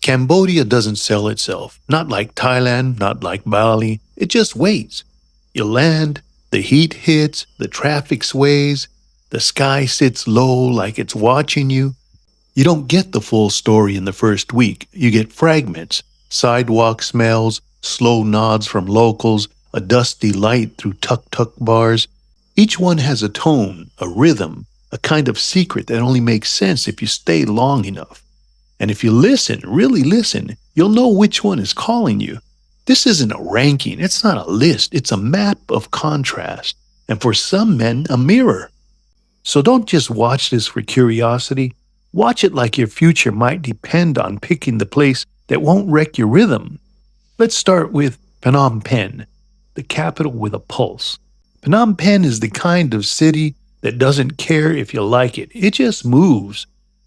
Cambodia doesn't sell itself, not like Thailand, not like Bali. It just waits. You land, the heat hits, the traffic sways, the sky sits low like it's watching you. You don't get the full story in the first week. You get fragments, sidewalk smells, slow nods from locals, a dusty light through tuk-tuk bars. Each one has a tone, a rhythm, a kind of secret that only makes sense if you stay long enough. And if you listen, really listen, you'll know which one is calling you. This isn't a ranking, it's not a list, it's a map of contrast, and for some men, a mirror. So don't just watch this for curiosity. Watch it like your future might depend on picking the place that won't wreck your rhythm. Let's start with Phnom Penh, the capital with a pulse. Phnom Penh is the kind of city that doesn't care if you like it. It just moves.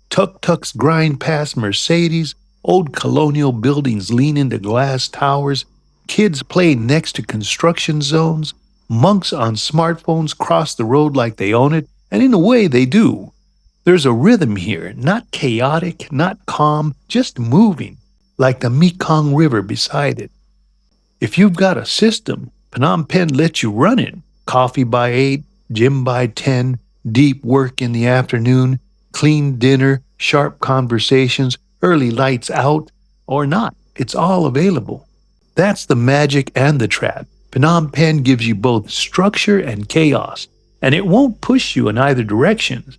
Tuk-tuks grind past Mercedes, old colonial buildings lean into glass towers, kids play next to construction zones, monks on smartphones cross the road like they own it, and in a way they do. There's a rhythm here, not chaotic, not calm, just moving, like the Mekong River beside it. If you've got a system, Phnom Penh lets you run it. Coffee by 8, gym by 10, deep work in the afternoon, clean dinner, sharp conversations, early lights out, or not. It's all available. That's the magic and the trap. Phnom Penh gives you both structure and chaos, and it won't push you in either direction.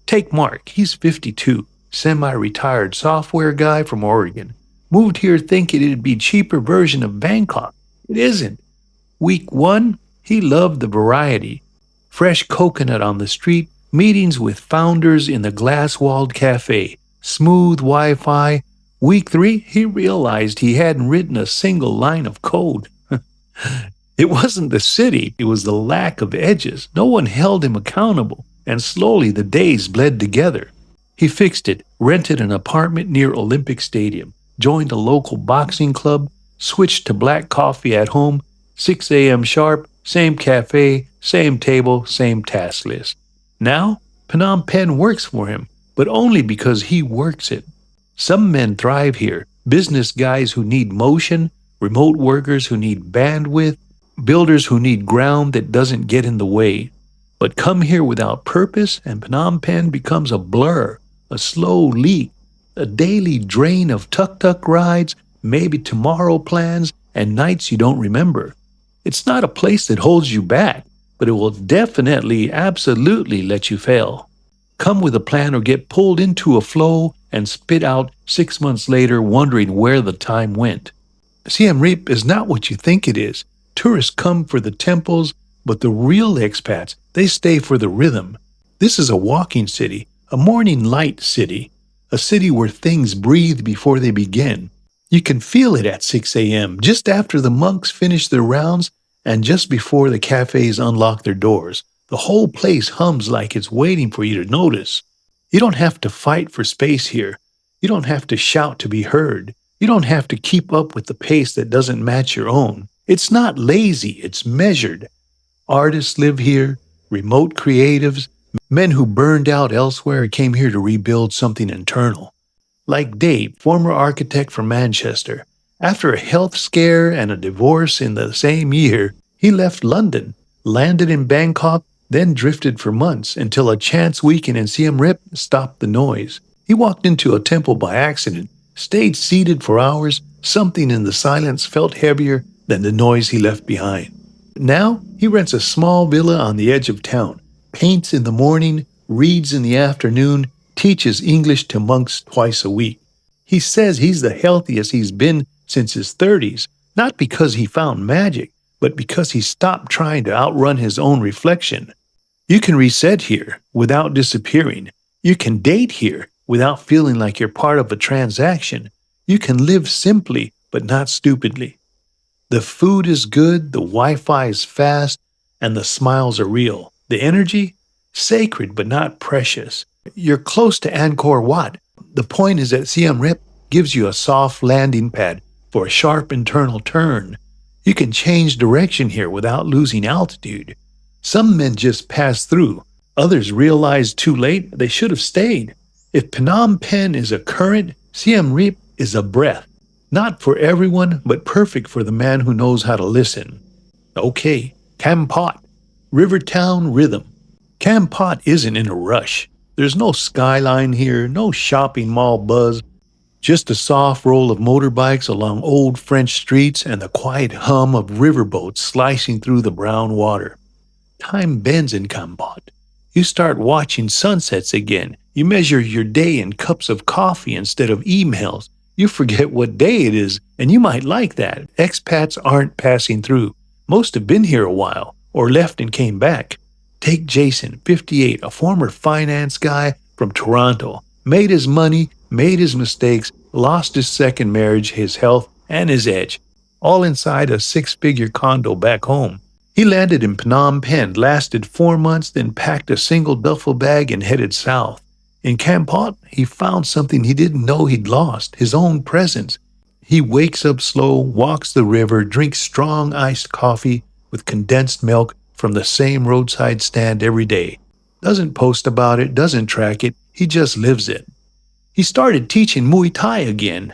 Take Mark, he's 52, semi-retired software guy from Oregon. Moved here thinking it'd be a cheaper version of Bangkok. It isn't. Week 1, he loved the variety. Fresh coconut on the street, meetings with founders in the glass-walled cafe, smooth Wi-Fi. Week 3, he realized he hadn't written a single line of code. It wasn't the city, it was the lack of edges. No one held him accountable, and slowly the days bled together. He fixed it, rented an apartment near Olympic Stadium, joined a local boxing club, switched to black coffee at home, 6 a.m. sharp, same cafe, same table, same task list. Now, Phnom Penh works for him, but only because he works it. Some men thrive here, business guys who need motion, remote workers who need bandwidth, builders who need ground that doesn't get in the way. But come here without purpose and Phnom Penh becomes a blur, a slow leak, a daily drain of tuk-tuk rides, maybe tomorrow plans, and nights you don't remember. It's not a place that holds you back, but it will definitely, absolutely let you fail. Come with a plan or get pulled into a flow and spit out 6 months later wondering where the time went. Siem Reap is not what you think it is. Tourists come for the temples, but the real expats, they stay for the rhythm. This is a walking city, a morning light city, a city where things breathe before they begin. You can feel it at 6 a.m., just after the monks finish their rounds and just before the cafes unlock their doors. The whole place hums like it's waiting for you to notice. You don't have to fight for space here. You don't have to shout to be heard. You don't have to keep up with the pace that doesn't match your own. It's not lazy, it's measured. Artists live here, remote creatives, men who burned out elsewhere came here to rebuild something internal. Like Dave, former architect from Manchester. After a health scare and a divorce in the same year, he left London, landed in Bangkok, then drifted for months until a chance weekend in Siem Reap stopped the noise. He walked into a temple by accident, stayed seated for hours. Something in the silence felt heavier than the noise he left behind. Now, he rents a small villa on the edge of town, paints in the morning, reads in the afternoon, teaches English to monks twice a week. He says he's the healthiest he's been since his 30s, not because he found magic, but because he stopped trying to outrun his own reflection. You can reset here without disappearing. You can date here without feeling like you're part of a transaction. You can live simply, but not stupidly. The food is good, the Wi-Fi is fast, and the smiles are real. The energy? Sacred, but not precious. You're close to Angkor Wat. The point is that Siem Reap gives you a soft landing pad for a sharp internal turn. You can change direction here without losing altitude. Some men just pass through. Others realize too late they should have stayed. If Phnom Penh is a current, Siem Reap is a breath. Not for everyone, but perfect for the man who knows how to listen. Okay, Kampot, Rivertown Rhythm. Kampot isn't in a rush. There's no skyline here, no shopping mall buzz, just a soft roll of motorbikes along old French streets and the quiet hum of riverboats slicing through the brown water. Time bends in Kampot. You start watching sunsets again. You measure your day in cups of coffee instead of emails. You forget what day it is, and you might like that. Expats aren't passing through. Most have been here a while, or left and came back. Take Jason, 58, a former finance guy from Toronto. Made his money, made his mistakes, lost his second marriage, his health, and his edge. All inside a six-figure condo back home. He landed in Phnom Penh, lasted 4 months, then packed a single duffel bag and headed south. In Kampot, he found something he didn't know he'd lost, his own presence. He wakes up slow, walks the river, drinks strong iced coffee with condensed milk from the same roadside stand every day. Doesn't post about it, doesn't track it, he just lives it. He started teaching Muay Thai again.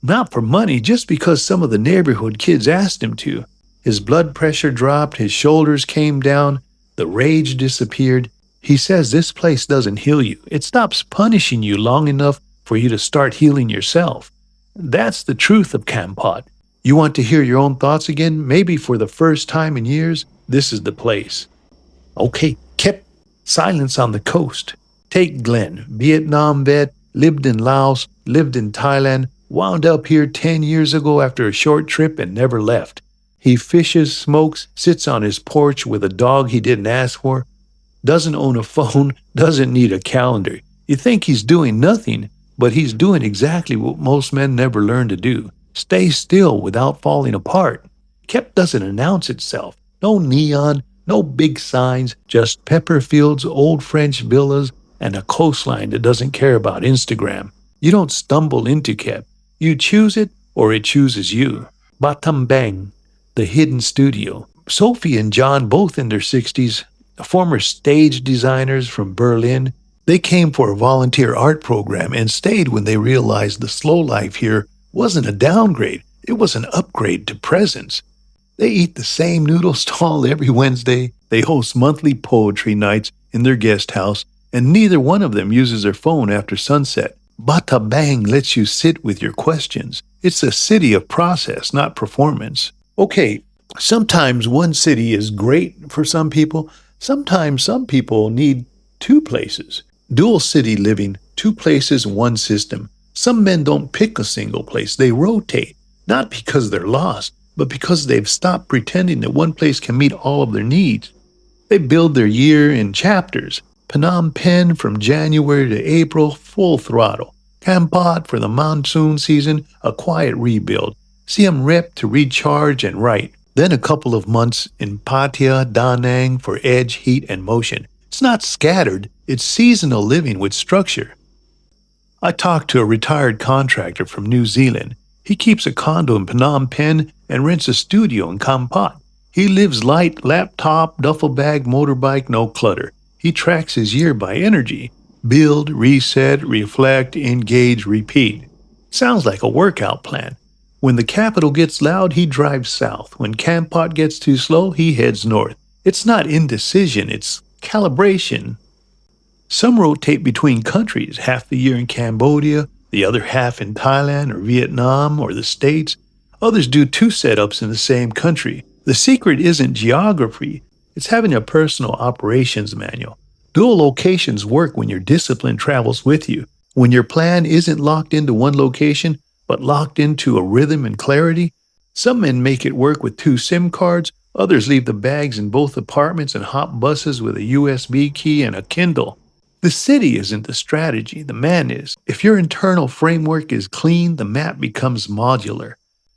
Not for money, just because some of the neighborhood kids asked him to. His blood pressure dropped, his shoulders came down, the rage disappeared. He says this place doesn't heal you. It stops punishing you long enough for you to start healing yourself. That's the truth of Kampot. You want to hear your own thoughts again? Maybe for the first time in years, this is the place. Okay, kept silence on the coast. Take Glenn, Vietnam vet, lived in Laos, lived in Thailand, wound up here 10 years ago after a short trip and never left. He fishes, smokes, sits on his porch with a dog he didn't ask for, doesn't own a phone, doesn't need a calendar. You think he's doing nothing, but he's doing exactly what most men never learn to do. Stay still without falling apart. Kep doesn't announce itself. No neon, no big signs, just pepper fields, old French villas, and a coastline that doesn't care about Instagram. You don't stumble into Kep. You choose it or it chooses you. Battambang, the hidden studio. Sophie and John, both in their 60s, former stage designers from Berlin. They came for a volunteer art program and stayed when they realized the slow life here wasn't a downgrade, it was an upgrade to presence. They eat the same noodle stall every Wednesday, they host monthly poetry nights in their guest house, and neither one of them uses their phone after sunset. Battambang lets you sit with your questions. It's a city of process, not performance. Okay, sometimes one city is great for some people. Sometimes some people need two places. Dual city living, two places, one system. Some men don't pick a single place. They rotate, not because they're lost, but because they've stopped pretending that one place can meet all of their needs. They build their year in chapters. Phnom Penh from January to April, full throttle. Kampot for the monsoon season, a quiet rebuild. Siem Reap to recharge and write. Then a couple of months in Pattaya, Da Nang for edge, heat, and motion. It's not scattered, it's seasonal living with structure. I talked to a retired contractor from New Zealand. He keeps a condo in Phnom Penh and rents a studio in Kampot. He lives light, laptop, duffel bag, motorbike, no clutter. He tracks his year by energy. Build, reset, reflect, engage, repeat. Sounds like a workout plan. When the capital gets loud, he drives south. When Kampot gets too slow, he heads north. It's not indecision, it's calibration. Some rotate between countries, half the year in Cambodia, the other half in Thailand or Vietnam or the States. Others do two setups in the same country. The secret isn't geography, it's having a personal operations manual. Dual locations work when your discipline travels with you. When your plan isn't locked into one location, but locked into a rhythm and clarity. Some men make it work with 2 SIM cards, others leave the bags in both apartments and hop buses with a USB key and a Kindle. The city isn't the strategy, the man is. If your internal framework is clean, the map becomes modular.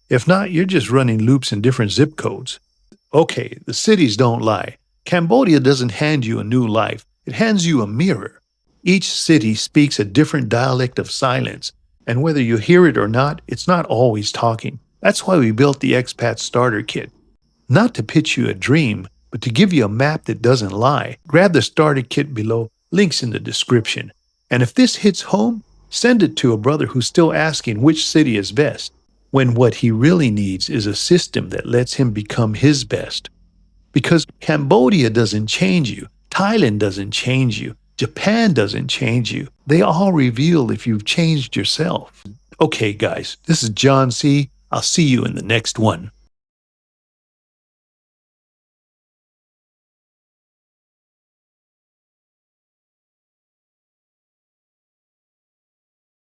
If not, you're just running loops in different zip codes. Okay, the cities don't lie. Cambodia doesn't hand you a new life, it hands you a mirror. Each city speaks a different dialect of silence. And whether you hear it or not, it's not always talking. That's why we built the Expat Starter Kit. Not to pitch you a dream, but to give you a map that doesn't lie. Grab the starter kit below, links in the description. And if this hits home, Send it to a brother who's still asking which city is best, when what he really needs is a system that lets him become his best. Because Cambodia doesn't change you, Thailand doesn't change you, Japan doesn't change you. They all reveal if you've changed yourself. Okay, guys, this is John C. I'll see you in the next one.